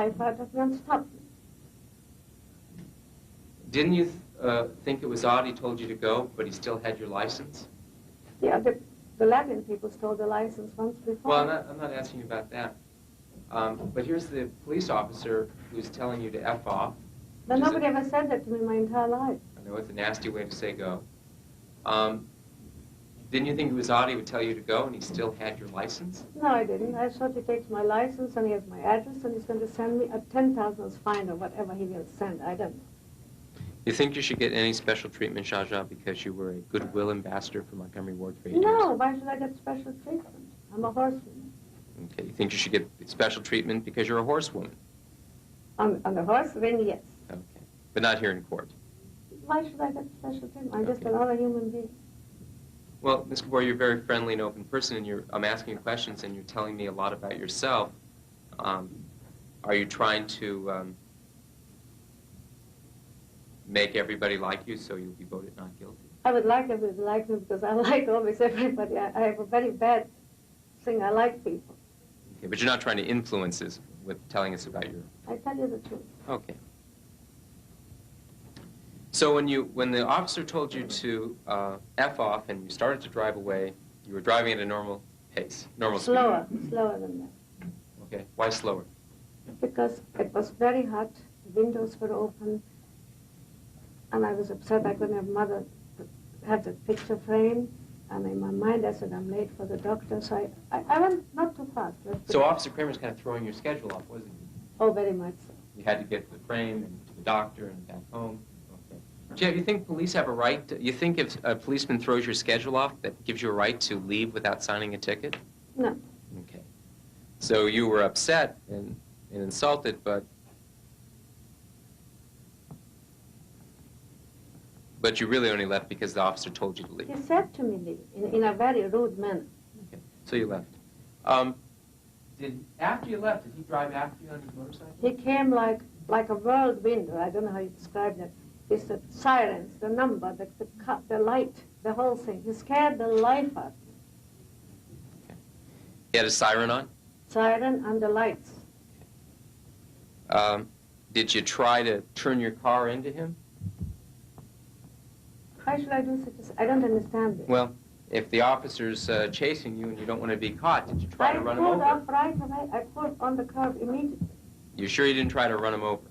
life out of me and stopped me. Didn't you think it was odd he told you to go, but he still had your license? Yeah, the Latin people stole the license once before. Well, I'm not asking you about that. But here's the police officer who's telling you to F off. But nobody ever said that to me my entire life. I know it's a nasty way to say go. Didn't you think it was odd he would tell you to go and he still had your license? No, I didn't. I thought he takes my license and he has my address and he's going to send me a 10,000 fine or whatever he will send. I don't know. You think you should get any special treatment, Zsa Zsa, because you were a goodwill ambassador for Montgomery Ward for 8 years? No, why should I get special treatment? I'm a horsewoman. Okay, you think you should get special treatment because you're a horsewoman? On the horse ring, yes. Okay, but not here in court. Why should I get special treatment? I'm just another human being. Well, Ms. Gabor, you're a very friendly and open person, and I'm asking you questions, and you're telling me a lot about yourself. Are you trying to make everybody like you so you'll be voted not guilty? I would like everybody to like me because I like always everybody. I have a very bad thing. I like people. Okay, but you're not trying to influence us with telling us about your... I tell you the truth. Okay. So when the officer told you to F off and you started to drive away, you were driving at a normal pace, normal speed? Slower than that. Okay, why slower? Because it was very hot, the windows were open, and I was upset I couldn't have Mother have the picture frame, and in my mind I said I'm late for the doctor, so I went not too fast. So Officer Kramer's kind of throwing your schedule off, wasn't he? Oh, very much so. You had to get to the frame and to the doctor and back home. Okay. Jeff, you think police have a right to, you think if a policeman throws your schedule off, that gives you a right to leave without signing a ticket? No. Okay. So you were upset and insulted, but you really only left because the officer told you to leave. He said to me leave, in a very rude manner. Okay. So you left. After you left, did he drive after you on his motorcycle? He came like a whirlwind, I don't know how you describe that. It's the sirens, the number, the light, the whole thing. He scared the life out of me. Okay. He had a siren on? Siren and the lights. Did you try to turn your car into him? Why should I do such a thing? I don't understand this. Well, if the officer's chasing you and you don't want to be caught, did you try to run him over? I pulled up right away. I pulled on the curb immediately. You sure you didn't try to run him over?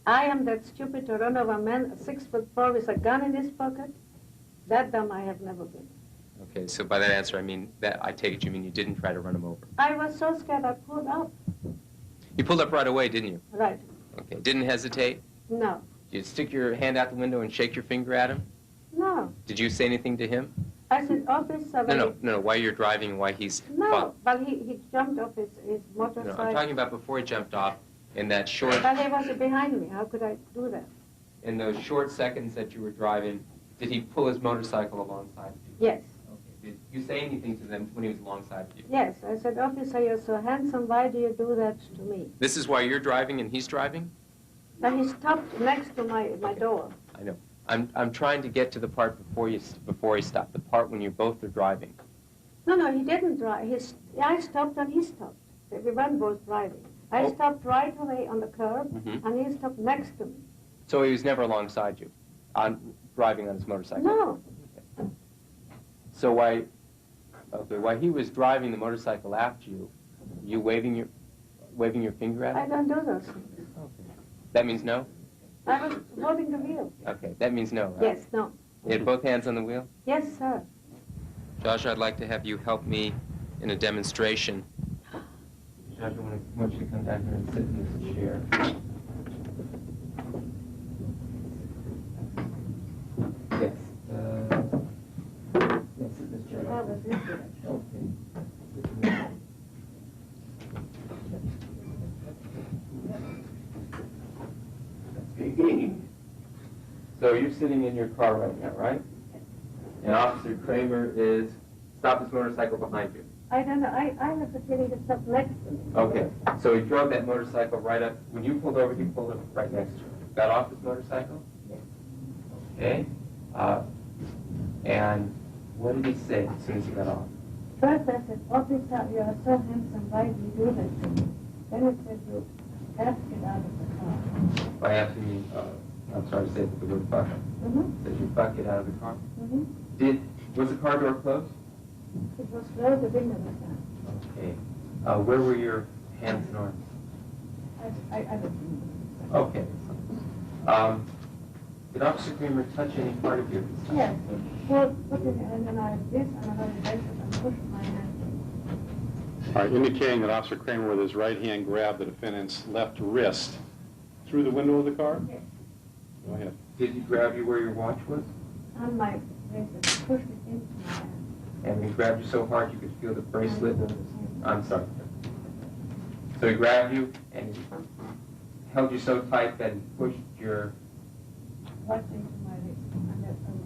I am that stupid to run over a man 6'4" with a gun in his pocket? That dumb I have never been. Okay, so by that answer, I mean that I take it you mean you didn't try to run him over. I was so scared I pulled up. You pulled up right away, didn't you? Right. Okay, didn't hesitate? No. Did you stick your hand out the window and shake your finger at him? No. Did you say anything to him? I said, officer... No, while you're driving and while he's... No, but he jumped off his motorcycle. No, I'm talking about before he jumped off in that short... But he was behind me. How could I do that? In those short seconds that you were driving, did he pull his motorcycle alongside of you? Yes. Okay. Did you say anything to them when he was alongside of you? Yes. I said, officer, you're so handsome. Why do you do that to me? This is why you're driving and he's driving? But he stopped next to my door. I know. I'm trying to get to the part before he stopped, the part when you both are driving. No, he didn't drive. I stopped and he stopped. We weren't both driving. I stopped right away on the curb, and he stopped next to me. So he was never alongside you, driving on his motorcycle? No. Okay. So while he was driving the motorcycle after you, you waving your finger at him? I don't do those things. Okay. That means no? I was holding the wheel. Okay, that means no, right? Yes, no. You had both hands on the wheel? Yes, sir. Josh, I'd like to have you help me in a demonstration. Josh, I want you to come down here and sit in this chair. Yes. Yes, sit in this chair. That was it. Okay. So you're sitting in your car right now, right? And Officer Kramer stopped his motorcycle behind you. I don't know. I have the feeling to stop next to me. Okay. So he drove that motorcycle right up. When you pulled over, he pulled up right next to you. Got off his motorcycle? Yes. Okay. And what did he say as soon as he got off? First I said, officer, you are so handsome. Why do you do that to me? Then he said, you Have to get out of the car. By asking me, I'm sorry to say that the word fuck. Says you fuck, get out of the car. Was the car door closed? It was closed, the window was down. Okay. Where were your hands and arms? I don't Okay. Did Officer Kramer touch any part of you? Yes. Well, put it in, and then I did this, and I raised it and pushed my hand. All right, indicating that Officer Kramer with his right hand grabbed the defendant's left wrist through the window of the car? Yes. Go ahead. Did he grab you where your watch was? On my wrist, and pushed it into my hand. And he grabbed you so hard you could feel the bracelet? I'm sorry. So he grabbed you and he held you so tight that he pushed your... Watch into my wrist, and that's over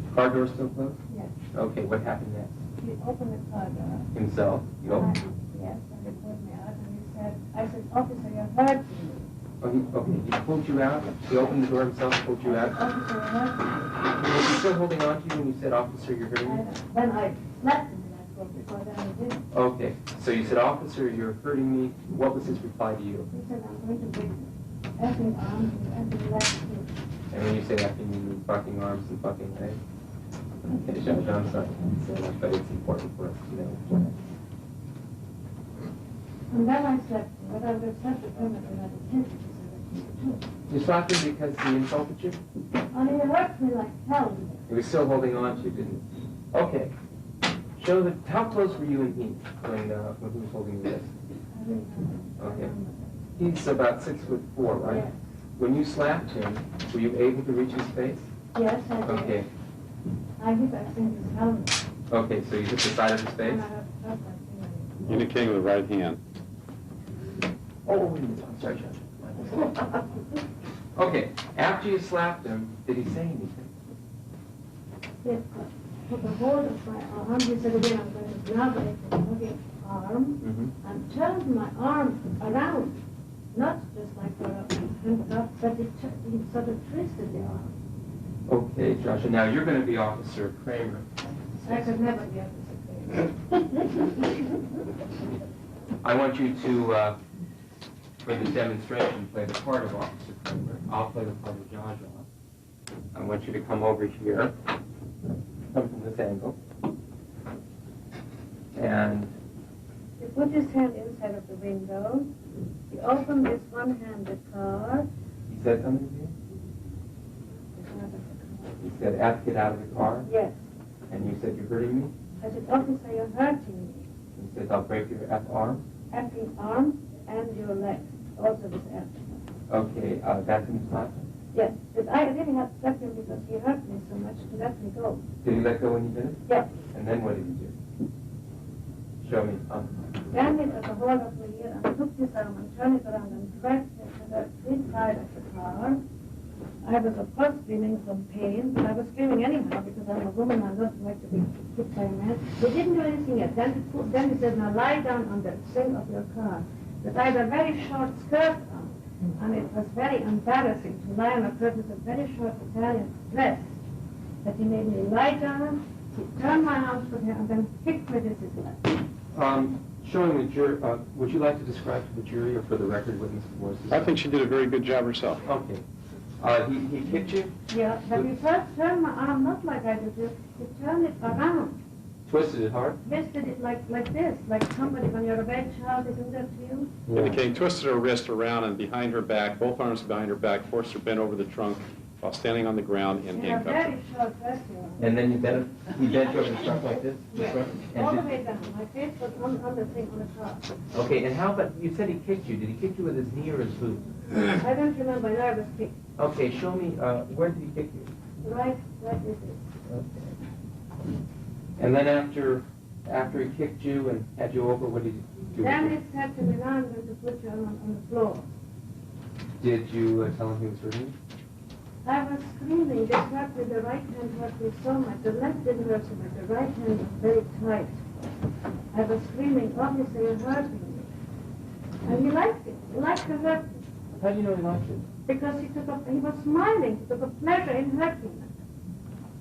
the car door still closed? Yes. Okay, what happened next? He opened the car door. Himself? You opened? Yes, and he pulled me out, and he said, I said, officer, you're hurting me. Oh, he pulled you out? He opened the door himself and pulled you out? Officer, you're hurting me. Was he still holding on to you when you said, officer, you're hurting me? Then I slapped him in that throat before then I didn't. Okay, so you said, officer, you're hurting me. What was his reply to you? He said, I'm going to break effing arms and effing legs too. And when you say that, you mean fucking arms and fucking legs? Okay, Zsa Zsa, I'm sorry to say that, but it's important for us to know. And then I slapped him, but I would have slapped him permanently at the tent because I was too. You slapped him because he insulted you? And he hurt me like hell. He was still holding on to you, didn't he? Okay. Show the, how close were you and he when he was holding your wrist? I remember. Okay. He's about 6'4", right? Yes. When you slapped him, were you able to reach his face? Yes, I did. Okay. I hit, I think, his helmet. Okay, so you hit the side of his face? And I have felt like doing Indicating with the right hand. Oh, wait a minute. I'm sorry, Judge. Okay, after you slapped him, did he say anything? Yes, took a hold of my arm. He said again, I'm going to grab it with his arm and turned my arm around. Not just like for a handcuff, but he sort of twisted the arm. Okay, Joshua, now you're going to be Officer Kramer. I could never be Officer Kramer. I want you to, for the demonstration, play the part of Officer Kramer. I'll play the part of Zsa Zsa. I want you to come over here. Come from this angle. And He put his hand inside of the window. He opened this one-handed car. he said something to you? He said, F, get out of the car. Yes. And you said, you're hurting me? I said, officer, you're hurting me. He says, I'll break your F arm. Effing arms and your legs. Also with F. Okay, that's in his class. Yes. But I really had to slap him because he hurt me so much to let me go. Did he let go when you did it? Yes. And then what did he do? Show me. Then he took a hold of me here and took his arm and turned it around and dragged it to the inside of the car. I was, of course, screaming from pain, but I was screaming anyhow because I'm a woman and I don't like to be hit by a man. They didn't do anything yet. Then he said, now lie down on the sill of your car. But I had a very short skirt on, and it was very embarrassing to lie on a skirt with a very short Italian dress. But he made me lie down, he turned my arms to him, and then kicked me with his leg. Showing the jury, would you like to describe to the jury or for the record what Mrs. Morris is? I think she did a very good job herself. Okay. He kicked you? Yeah, but he first turned my arm not like I did this, he turned it around. Twisted it hard? Twisted it like this, like somebody when you're a bad child, they do that to you. Indicating twisted her wrist around and behind her back, both arms behind her back, forced her bent over the trunk while standing on the ground and In a handcuffed her. very short dress, you know. And then he bent you over the trunk like this? Yes, And all the way down. My face was on the thing on the top. Okay, and how about, you said he kicked you. Did he kick you with his knee or his boot? I don't remember, I was kicked. Okay, show me, where did he kick you? Right with this. Okay. And then after he kicked you and had you over, what did he do? Then he said to me, now I'm going to put you on the floor. Did you tell him he was hurting you? I was screaming. This hurt me, the right hand hurt me so much. The left didn't hurt so much. The right hand was very tight. I was screaming, obviously you're hurting me. And he liked it. He liked to hurt me. How do you know he liked it? Because he was smiling. He took a pleasure in hurting me.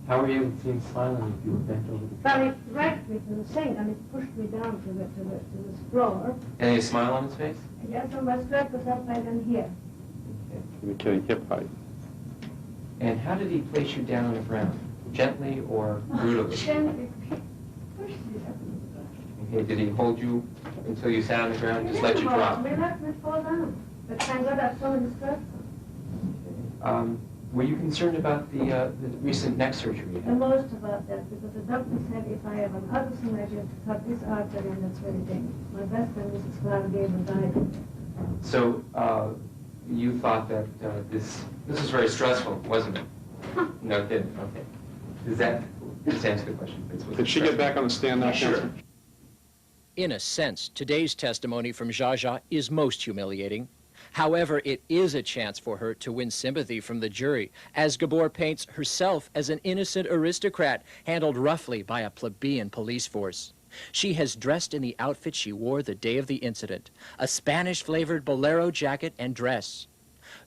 How were you able to see him smiling if you were bent over the Well, car? he dragged me to the sink and he pushed me down to the floor. Any smile on his face? Yes, and my skirt was up right in here. Indicating hip height. And how did he place you down on the ground? Gently or brutally? Gently pushed me down. Okay, did he hold you until you sat on the ground and just let you He drop? let me fall down. But thank God I saw his skirt. Were you concerned about the recent neck surgery you The had? most about that, because the doctor said if I have another surgery to cut this artery, and that's very dangerous. My best friend, Mrs. Clara Gabor, died. So you thought that this was very stressful, wasn't it? No, it didn't. Okay. Does that just answer the question? Was Did it she get back on the stand now, Sure. Counselor? In a sense, today's testimony from Zsa Zsa is most humiliating. However, it is a chance for her to win sympathy from the jury, as Gabor paints herself as an innocent aristocrat handled roughly by a plebeian police force. She has dressed in the outfit she wore the day of the incident, a Spanish-flavored bolero jacket and dress.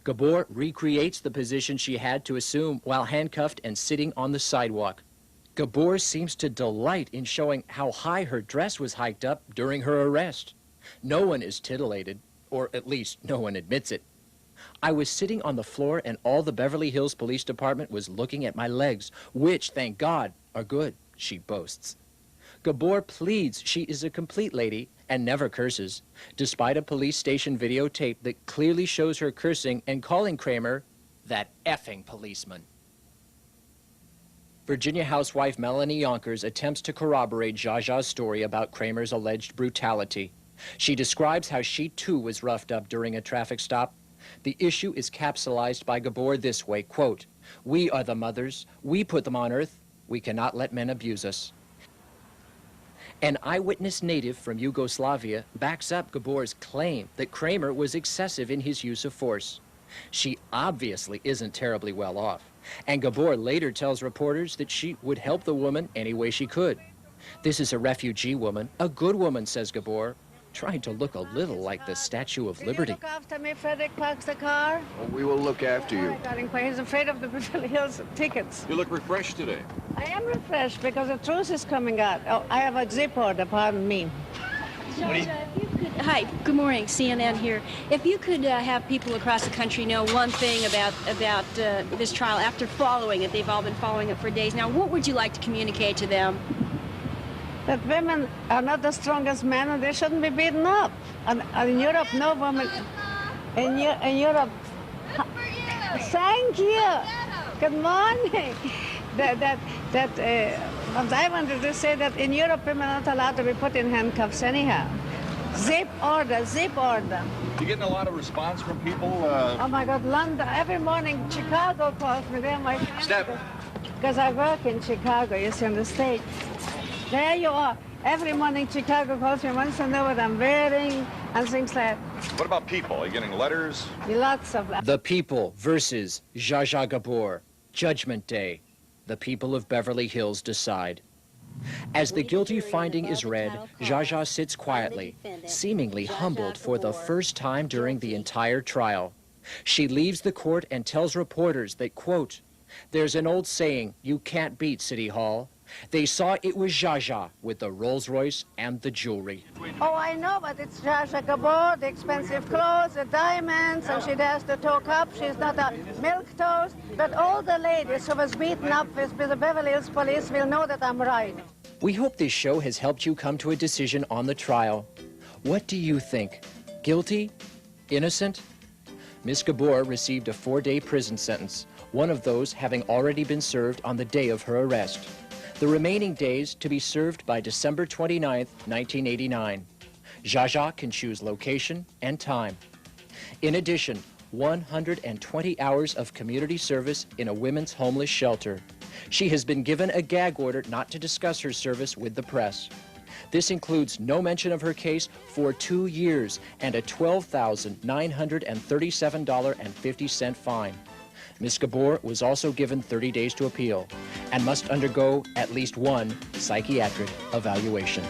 Gabor recreates the position she had to assume while handcuffed and sitting on the sidewalk. Gabor seems to delight in showing how high her dress was hiked up during her arrest. No one is titillated, or at least no one admits it. I was sitting on the floor and all the Beverly Hills Police Department was looking at my legs, which, thank God, are good, she boasts. Gabor pleads she is a complete lady and never curses, despite a police station videotape that clearly shows her cursing and calling Kramer that effing policeman. Virginia housewife Melanie Yonkers attempts to corroborate Zsa Zsa's story about Kramer's alleged brutality. She describes how she too was roughed up during a traffic stop. The issue is capsulized by Gabor this way, quote, "We are the mothers. We put them on earth. We cannot let men abuse us." An eyewitness native from Yugoslavia backs up Gabor's claim that Kramer was excessive in his use of force. She obviously isn't terribly well off, and Gabor later tells reporters that she would help the woman any way she could. This is a refugee woman, a good woman, says Gabor, trying to look a little like the Statue of Liberty. Can you look after me, Frederick parks the car? Oh, we will look after you. Darling, he's afraid of the Beverly Hills tickets. You look refreshed today. I am refreshed because the truth is coming out. Oh, I have a zip order, pardon me. Hi, good morning, CNN here. If you could have people across the country know one thing about this trial after following it, they've all been following it for days now, what would you like to communicate to them? That women are not the strongest men and they shouldn't be beaten up. And in Europe, no woman. In Europe. Thank you. Good morning. I wanted to say that in Europe, women are not allowed to be put in handcuffs anyhow. Zip order, zip order. You getting a lot of response from people? Oh my God, London, every morning Chicago calls me, they're my friends. Step. Because I work in Chicago, you see, in the States. There you are. Every morning Chicago calls me, wants to know what I'm wearing and things like that. What about people? Are you getting letters? Lots of that. The People versus Zsa Zsa Gabor. Judgment Day. The people of Beverly Hills decide. As the guilty finding is read, Zsa Zsa sits quietly, seemingly humbled for the first time during the entire trial. She leaves the court and tells reporters that, quote, "There's an old saying, you can't beat City Hall. They saw it was Zsa Zsa with the Rolls Royce and the jewelry." Oh, I know, but it's Zsa Zsa Gabor, the expensive clothes, the diamonds, and she has to talk up. She's not a milquetoast. But all the ladies who was beaten up with the Beverly Hills police will know that I'm right. We hope this show has helped you come to a decision on the trial. What do you think? Guilty? Innocent? Miss Gabor received a 4-day prison sentence, one of those having already been served on the day of her arrest. The remaining days to be served by December 29th, 1989. Zsa Zsa can choose location and time. In addition, 120 hours of community service in a women's homeless shelter. She has been given a gag order not to discuss her service with the press. This includes no mention of her case for 2 years and a $12,937.50 fine. Ms. Gabor was also given 30 days to appeal and must undergo at least one psychiatric evaluation.